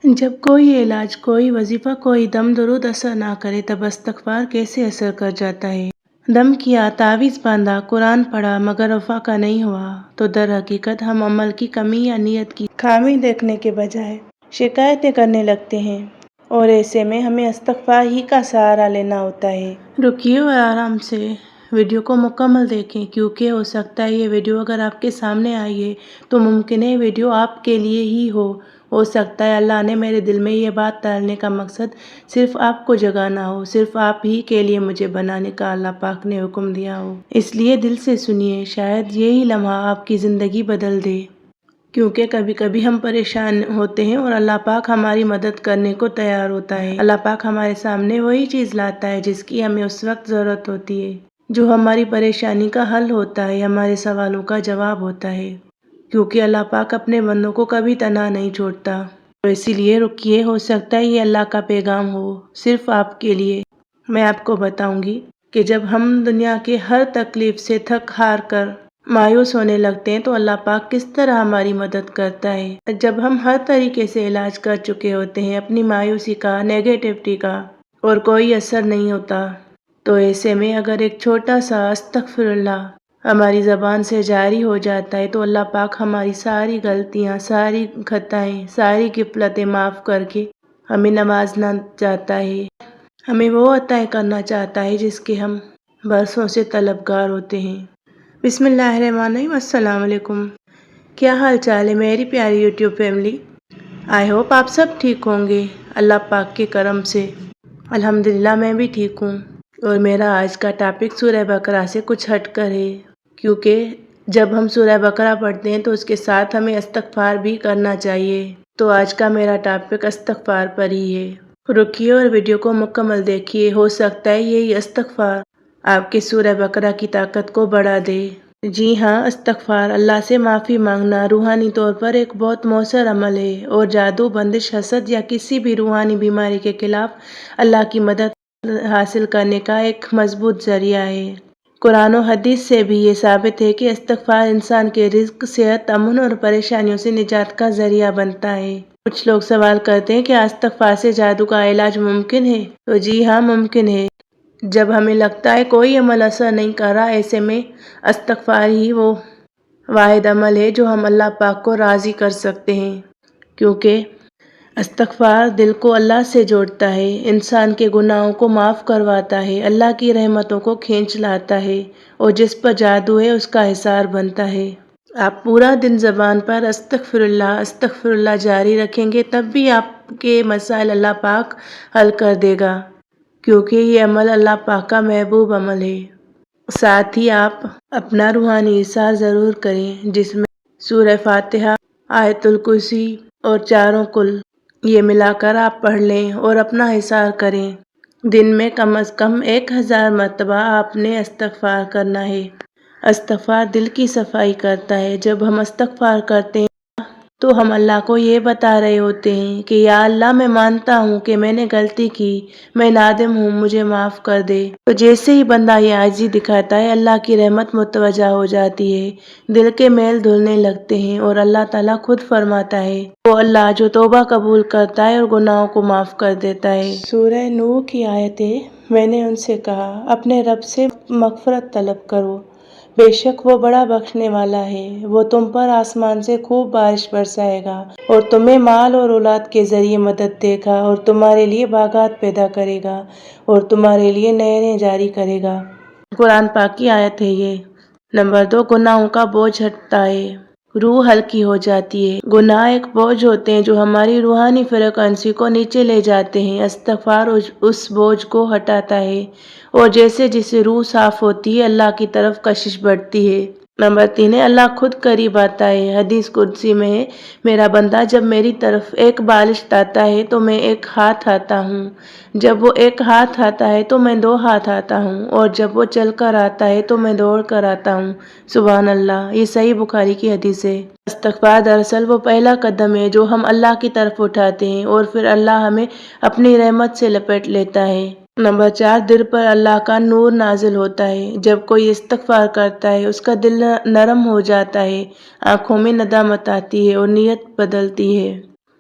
جب کوئی علاج، کوئی وظیفہ، کوئی دم درود اثر نہ کرے تب استغفار کیسے اثر کر جاتا ہے؟ دم کیا، تعویذ باندھا، قرآن پڑھا مگر وفا کا نہیں ہوا تو در حقیقت ہم عمل کی کمی یا نیت کی خامی دیکھنے کے بجائے شکایتیں کرنے لگتے ہیں، اور ایسے میں ہمیں استغفار ہی کا سہارا لینا ہوتا ہے۔ رکیے اور آرام سے ویڈیو کو مکمل دیکھیں، کیونکہ ہو سکتا ہے یہ ویڈیو اگر آپ کے سامنے آئی ہے تو ممکن ہے ویڈیو آپ کے لیے ہی ہو سکتا ہے اللہ نے میرے دل میں یہ بات ڈالنے کا مقصد صرف آپ کو جگانا ہو، صرف آپ ہی کے لیے مجھے بنانے کا اللہ پاک نے حکم دیا ہو، اس لیے دل سے سنیے، شاید یہی لمحہ آپ کی زندگی بدل دے۔ کیونکہ کبھی کبھی ہم پریشان ہوتے ہیں اور اللہ پاک ہماری مدد کرنے کو تیار ہوتا ہے۔ اللہ پاک ہمارے سامنے وہی چیز لاتا ہے جس کی ہمیں اس وقت ضرورت ہوتی ہے، جو ہماری پریشانی کا حل ہوتا ہے، ہمارے سوالوں کا جواب ہوتا ہے، کیونکہ اللہ پاک اپنے بندوں کو کبھی تنہا نہیں چھوڑتا۔ تو اسی لیے رکیے، ہو سکتا ہے یہ اللہ کا پیغام ہو صرف آپ کے لیے۔ میں آپ کو بتاؤں گی کہ جب ہم دنیا کے ہر تکلیف سے تھک ہار کر مایوس ہونے لگتے ہیں تو اللہ پاک کس طرح ہماری مدد کرتا ہے۔ جب ہم ہر طریقے سے علاج کر چکے ہوتے ہیں اپنی مایوسی کا، نیگیٹیوٹی کا، اور کوئی اثر نہیں ہوتا، تو ایسے میں اگر ایک چھوٹا سا استغفر اللہ ہماری زبان سے جاری ہو جاتا ہے تو اللہ پاک ہماری ساری غلطیاں، ساری خطائیں، ساری غفلتیں معاف کر کے ہمیں نوازنا چاہتا ہے، ہمیں وہ عطائیں کرنا چاہتا ہے جس کے ہم برسوں سے طلبگار ہوتے ہیں۔ بسم اللہ الرحمن الرحیم۔ السلام علیکم، کیا حال چال ہے میری پیاری یوٹیوب فیملی؟ آئی ہوپ آپ سب ٹھیک ہوں گے اللہ پاک کے کرم سے۔ الحمدللہ میں بھی ٹھیک ہوں، اور میرا آج کا ٹاپک سورہ بقرہ سے کچھ ہٹ کر ہے، کیونکہ جب ہم سورہ بقرہ پڑھتے ہیں تو اس کے ساتھ ہمیں استغفار بھی کرنا چاہیے، تو آج کا میرا ٹاپک استغفار پر ہی ہے۔ رکیے اور ویڈیو کو مکمل دیکھیے، ہو سکتا ہے یہی استغفار آپ کے سورہ بقرہ کی طاقت کو بڑھا دے۔ جی ہاں، استغفار، اللہ سے معافی مانگنا، روحانی طور پر ایک بہت مؤثر عمل ہے، اور جادو، بندش، حسد یا کسی بھی روحانی بیماری کے خلاف اللہ کی مدد حاصل کرنے کا ایک مضبوط ذریعہ ہے۔ قرآن و حدیث سے بھی یہ ثابت ہے کہ استغفار انسان کے رزق، صحت، امن اور پریشانیوں سے نجات کا ذریعہ بنتا ہے۔ کچھ لوگ سوال کرتے ہیں کیا استغفار سے جادو کا علاج ممکن ہے؟ تو جی ہاں، ممکن ہے۔ جب ہمیں لگتا ہے کوئی عمل اثر نہیں کر رہا، ایسے میں استغفار ہی وہ واحد عمل ہے جو ہم اللہ پاک کو راضی کر سکتے ہیں، کیونکہ استغفار دل کو اللہ سے جوڑتا ہے، انسان کے گناہوں کو معاف کرواتا ہے، اللہ کی رحمتوں کو کھینچ لاتا ہے، اور جس پر جادو ہے اس کا حصار بنتا ہے۔ آپ پورا دن زبان پر استغفر اللہ جاری رکھیں گے تب بھی آپ کے مسائل اللہ پاک حل کر دے گا، کیونکہ یہ عمل اللہ پاک کا محبوب عمل ہے۔ ساتھ ہی آپ اپنا روحانی حصار ضرور کریں، جس میں سورہ فاتحہ، آیت الکرسی اور چاروں کل یہ ملا کر آپ پڑھ لیں اور اپنا حصار کریں۔ دن میں کم از کم 1000 مرتبہ آپ نے استغفار کرنا ہے۔ استغفار دل کی صفائی کرتا ہے۔ جب ہم استغفار کرتے ہیں تو ہم اللہ کو یہ بتا رہے ہوتے ہیں کہ یا اللہ، میں مانتا ہوں کہ میں نے غلطی کی، میں نادم ہوں، مجھے معاف کر دے۔ تو جیسے ہی بندہ یہ عاجزی دکھاتا ہے، اللہ کی رحمت متوجہ ہو جاتی ہے، دل کے میل دھلنے لگتے ہیں، اور اللہ تعالیٰ خود فرماتا ہے وہ اللہ جو توبہ قبول کرتا ہے اور گناہوں کو معاف کر دیتا ہے۔ سورہ نوح کی آیت ہے، میں نے ان سے کہا اپنے رب سے مغفرت طلب کرو، بے شک وہ بڑا بخشنے والا ہے، وہ تم پر آسمان سے خوب بارش برسائے گا اور تمہیں مال اور اولاد کے ذریعے مدد دے گا، اور تمہارے لیے باغات پیدا کرے گا، اور تمہارے لیے نہریں جاری کرے گا۔ قرآن پاک کی آیت ہے یہ۔ نمبر 2، گناہوں کا بوجھ ہٹتا ہے، روح ہلکی ہو جاتی ہے۔ گناہ ایک بوجھ ہوتے ہیں جو ہماری روحانی فریکوئنسی کو نیچے لے جاتے ہیں۔ استغفار اس بوجھ کو ہٹاتا ہے، اور جیسے جیسے روح صاف ہوتی ہے اللہ کی طرف کشش بڑھتی ہے۔ نمبر 3 ہے، اللہ خود قریب آتا ہے۔ حدیث قدسی میں ہے، میرا بندہ جب میری طرف ایک بالشت آتا ہے تو میں ایک ہاتھ آتا ہوں، جب وہ ایک ہاتھ آتا ہے تو میں 2 ہاتھ آتا ہوں، اور جب وہ چل کر آتا ہے تو میں دوڑ کر آتا ہوں۔ سبحان اللہ، یہ صحیح بخاری کی حدیث ہے۔ استغفار دراصل وہ پہلا قدم ہے جو ہم اللہ کی طرف اٹھاتے ہیں، اور پھر اللہ ہمیں اپنی رحمت سے لپیٹ لیتا ہے۔ نمبر 4، دل پر اللہ کا نور نازل ہوتا ہے۔ جب کوئی استغفار کرتا ہے اس کا دل نرم ہو جاتا ہے، آنکھوں میں ندامت آتی ہے اور نیت بدلتی ہے۔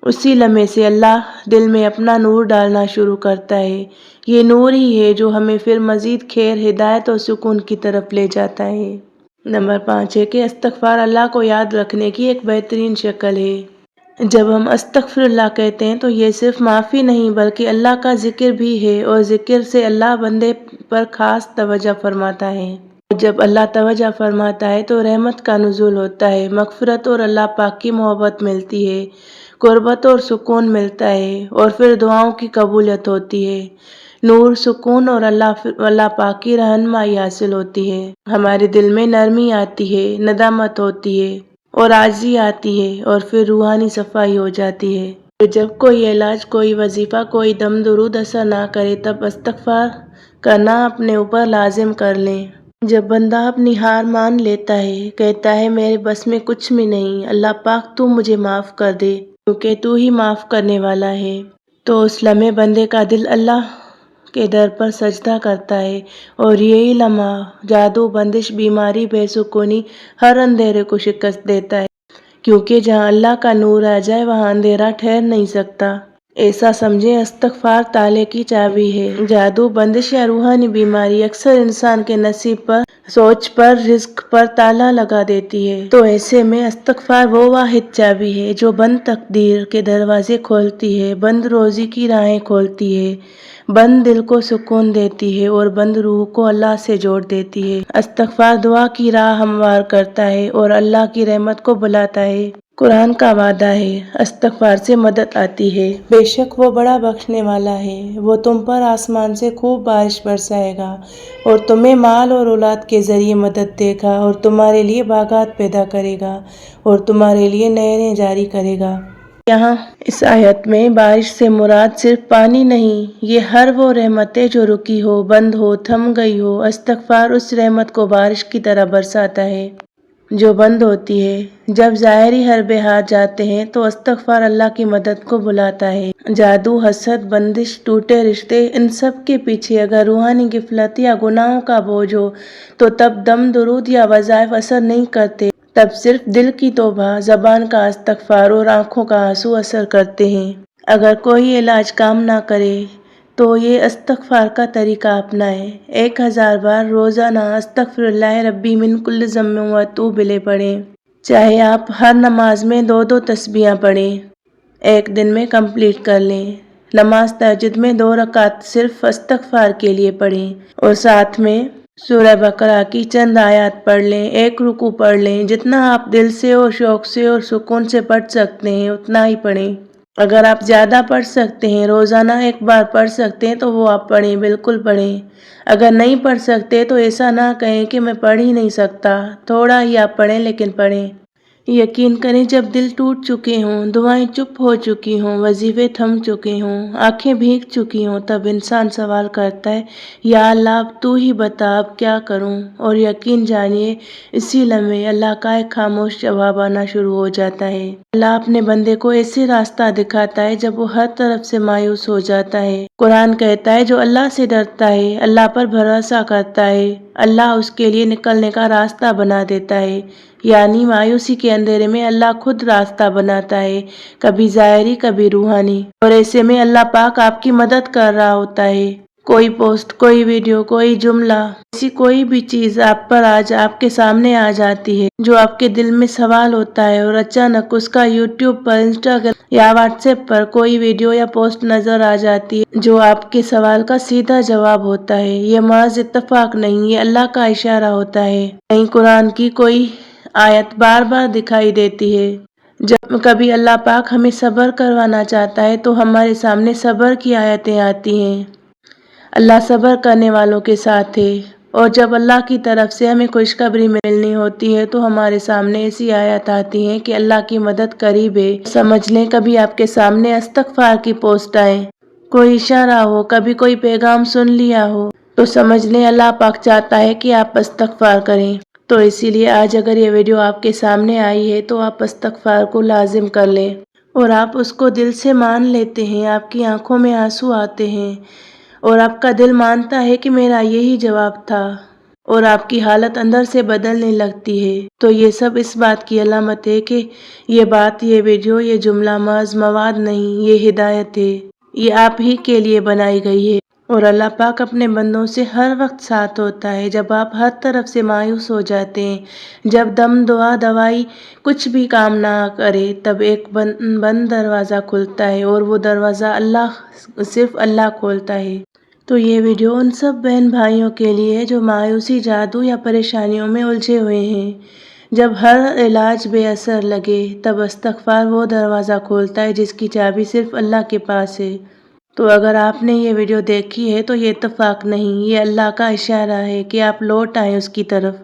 اسی لمحے سے اللہ دل میں اپنا نور ڈالنا شروع کرتا ہے۔ یہ نور ہی ہے جو ہمیں پھر مزید خیر، ہدایت اور سکون کی طرف لے جاتا ہے۔ نمبر 5 ہے کہ استغفار اللہ کو یاد رکھنے کی ایک بہترین شکل ہے۔ جب ہم استغفر اللہ کہتے ہیں تو یہ صرف معافی نہیں بلکہ اللہ کا ذکر بھی ہے، اور ذکر سے اللہ بندے پر خاص توجہ فرماتا ہے۔ جب اللہ توجہ فرماتا ہے تو رحمت کا نزول ہوتا ہے، مغفرت اور اللہ پاک کی محبت ملتی ہے، قربت اور سکون ملتا ہے، اور پھر دعاؤں کی قبولیت ہوتی ہے، نور، سکون اور اللہ پاک کی رہنمائی حاصل ہوتی ہے۔ ہمارے دل میں نرمی آتی ہے، ندامت ہوتی ہے اور عاجزی آتی ہے، اور پھر روحانی صفائی ہو جاتی ہے۔ جب کوئی علاج، کوئی وظیفہ، کوئی دم درود اثر نہ کرے تب استغفار کرنا اپنے اوپر لازم کر لیں۔ جب بندہ اپنی ہار مان لیتا ہے، کہتا ہے میرے بس میں کچھ بھی نہیں، اللہ پاک تو مجھے معاف کر دے کیونکہ تو ہی معاف کرنے والا ہے، تو اس لمحے بندے کا دل اللہ کے در پر سجدہ کرتا ہے، اور یہی لمحہ جادو، بندش، بیماری، بے سکونی، ہر اندھیرے کو شکست دیتا ہے، کیونکہ جہاں اللہ کا نور آ جائے وہاں اندھیرا ٹھہر نہیں سکتا۔ ایسا سمجھیں استغفار تالے کی چابی ہے۔ جادو، بندش یا روحانی بیماری اکثر انسان کے نصیب پر، سوچ پر، رزق پر تالا لگا دیتی ہے، تو ایسے میں استغفار وہ واحد چابی ہے جو بند تقدیر کے دروازے کھولتی ہے، بند روزی کی راہیں کھولتی ہے، بند دل کو سکون دیتی ہے، اور بند روح کو اللہ سے جوڑ دیتی ہے۔ استغفار دعا کی راہ ہموار کرتا ہے اور اللہ کی رحمت کو بلاتا ہے۔ قرآن کا وعدہ ہے، استغفار سے مدد آتی ہے، بے شک وہ بڑا بخشنے والا ہے، وہ تم پر آسمان سے خوب بارش برسائے گا اور تمہیں مال اور اولاد کے ذریعے مدد دے گا، اور تمہارے لیے باغات پیدا کرے گا اور تمہارے لیے نہریں جاری کرے گا۔ یہاں اس آیت میں بارش سے مراد صرف پانی نہیں، یہ ہر وہ رحمت ہے جو رکی ہو، بند ہو، تھم گئی ہو۔ استغفار اس رحمت کو بارش کی طرح برساتا ہے جو بند ہوتی ہے۔ جب ظاہری حربے ہار جاتے ہیں تو استغفار اللہ کی مدد کو بلاتا ہے۔ جادو، حسد، بندش، ٹوٹے رشتے، ان سب کے پیچھے اگر روحانی غفلت یا گناہوں کا بوجھ ہو تو تب دم درود یا وظائف اثر نہیں کرتے، تب صرف دل کی توبہ، زبان کا استغفار اور آنکھوں کا آنسو اثر کرتے ہیں۔ اگر کوئی علاج کام نہ کرے تو یہ استغفار کا طریقہ اپنائیں۔ 1000 بار روزانہ استغفر اللہ ربی من کل ذنب و اتوب الیہ پڑھیں، چاہے آپ ہر نماز میں 2 تسبیحاں پڑھیں، ایک دن میں کمپلیٹ کر لیں۔ نماز تہجد میں 2 رکعت صرف استغفار کے لیے پڑھیں، اور ساتھ میں سورہ بقرہ کی چند آیات پڑھ لیں، 1 رکوع پڑھ لیں۔ جتنا آپ دل سے اور شوق سے اور سکون سے پڑھ سکتے ہیں اتنا ہی پڑھیں۔ اگر آپ زیادہ پڑھ سکتے ہیں، روزانہ 1 بار پڑھ سکتے ہیں تو وہ آپ پڑھیں، بالکل پڑھیں۔ اگر نہیں پڑھ سکتے تو ایسا نہ کہیں کہ میں پڑھ ہی نہیں سکتا، تھوڑا ہی آپ پڑھیں لیکن پڑھیں۔ یقین کریں جب دل ٹوٹ چکے ہوں، دعائیں چپ ہو چکی ہوں، وظیفے تھم چکے ہوں، آنکھیں بھیگ چکی ہوں، تب انسان سوال کرتا ہے یا اللہ اب تو ہی بتا، اب کیا کروں؟ اور یقین جانیے اسی لمحے اللہ کا ایک خاموش جواب آنا شروع ہو جاتا ہے۔ اللہ اپنے بندے کو ایسے راستہ دکھاتا ہے جب وہ ہر طرف سے مایوس ہو جاتا ہے۔ قرآن کہتا ہے جو اللہ سے ڈرتا ہے، اللہ پر بھروسہ کرتا ہے، اللہ اس کے لیے نکلنے کا راستہ بنا دیتا ہے۔ یعنی مایوسی کے اندھیرے میں اللہ خود راستہ بناتا ہے، کبھی ظاہری، کبھی روحانی، اور ایسے میں اللہ پاک آپ کی مدد کر رہا ہوتا ہے۔ کوئی پوسٹ، کوئی ویڈیو، کوئی جملہ، ایسی کوئی بھی چیز آپ پر آج آپ کے سامنے آ جاتی ہے جو آپ کے دل میں سوال ہوتا ہے، اور اچانک اس کا یوٹیوب پر، انسٹاگرام یا واٹس ایپ پر کوئی ویڈیو یا پوسٹ نظر آ جاتی ہے جو آپ کے سوال کا سیدھا جواب ہوتا ہے۔ یہ محض اتفاق نہیں، یہ اللہ کا اشارہ ہوتا ہے۔ کہیں قرآن کی کوئی آیت بار بار دکھائی دیتی ہے۔ جب کبھی اللہ پاک ہمیں صبر کروانا چاہتا ہے تو ہمارے سامنے صبر کی آیتیں آتی ہیں۔ اللہ صبر کرنے والوں کے ساتھ ہے، اور جب اللہ کی طرف سے ہمیں خوشخبری ملنی ہوتی ہے تو ہمارے سامنے ایسی آیات آتی ہیں کہ اللہ کی مدد قریب ہے۔ سمجھ لیں کبھی آپ کے سامنے استغفار کی پوسٹ آئے، کوئی اشارہ ہو، کبھی کوئی پیغام سن لیا ہو، تو سمجھ لیں اللہ پاک چاہتا ہے کہ آپ استغفار کریں۔ تو اسی لیے آج اگر یہ ویڈیو آپ کے سامنے آئی ہے تو آپ استغفار کو لازم کر لیں، اور آپ اس کو دل سے مان لیتے ہیں، آپ کی آنکھوں میں آنسو آتے ہیں، اور آپ کا دل مانتا ہے کہ میرا یہی جواب تھا۔ اور آپ کی حالت اندر سے بدلنے لگتی ہے، تو یہ سب اس بات کی علامت ہے کہ یہ ویڈیو، یہ جملہ محض مواد نہیں، یہ ہدایت ہے، یہ آپ ہی کے لیے بنائی گئی ہے۔ اور اللہ پاک اپنے بندوں سے ہر وقت ساتھ ہوتا ہے۔ جب آپ ہر طرف سے مایوس ہو جاتے ہیں، جب دعا دوائی کچھ بھی کام نہ کرے، تب ایک بند دروازہ کھلتا ہے، اور وہ دروازہ صرف اللہ کھولتا ہے۔ تو یہ ویڈیو ان سب بہن بھائیوں کے لیے ہے جو مایوسی، جادو یا پریشانیوں میں الجھے ہوئے ہیں۔ جب ہر علاج بے اثر لگے، تب استغفار وہ دروازہ کھولتا ہے جس کی چابی صرف اللہ کے پاس ہے۔ تو اگر آپ نے یہ ویڈیو دیکھی ہے تو یہ اتفاق نہیں، یہ اللہ کا اشارہ ہے کہ آپ لوٹ آئیں اس کی طرف،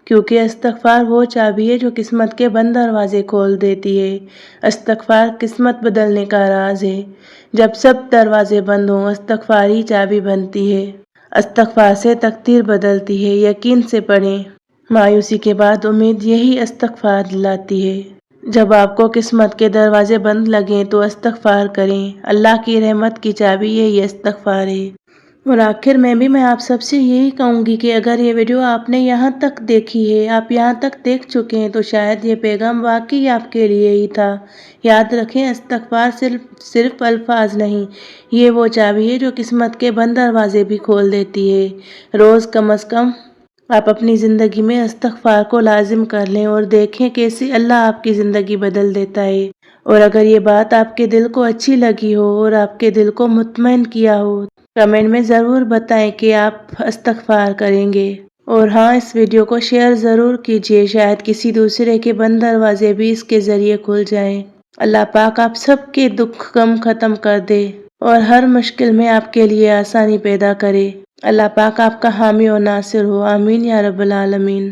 کیونکہ استغفار وہ چابی ہے جو قسمت کے بند دروازے کھول دیتی ہے۔ استغفار قسمت بدلنے کا راز ہے۔ جب سب دروازے بند ہوں، استغفار ہی چابی بنتی ہے۔ استغفار سے تقدیر بدلتی ہے۔ یقین سے پڑھیں۔ مایوسی کے بعد امید، یہی استغفار دلاتی ہے۔ جب آپ کو قسمت کے دروازے بند لگیں تو استغفار کریں۔ اللہ کی رحمت کی چابی یہی استغفار ہے۔ اور آخر میں آپ سب سے یہی کہوں گی کہ اگر یہ ویڈیو آپ نے یہاں تک دیکھی ہے، آپ یہاں تک دیکھ چکے ہیں، تو شاید یہ پیغام واقعی آپ کے لیے ہی تھا۔ یاد رکھیں، استغفار صرف الفاظ نہیں، یہ وہ چابی ہے جو قسمت کے بند دروازے بھی کھول دیتی ہے۔ روز کم از کم آپ اپنی زندگی میں استغفار کو لازم کر لیں اور دیکھیں کیسے اللہ آپ کی زندگی بدل دیتا ہے۔ اور اگر یہ بات آپ کے دل کو اچھی لگی ہو اور آپ کے دل کو مطمئن کیا ہو، کمنٹ میں ضرور بتائیں کہ آپ استغفار کریں گے۔ اور ہاں، اس ویڈیو کو شیئر ضرور کیجیے، شاید کسی دوسرے کے بند دروازے بھی اس کے ذریعے کھل جائیں۔ اللہ پاک آپ سب کے دکھ غم ختم کر دے اور ہر مشکل میں آپ کے لیے آسانی پیدا کرے۔ اللہ پاک آپ کا حامی و ناصر ہو۔ آمین یا رب العالمین۔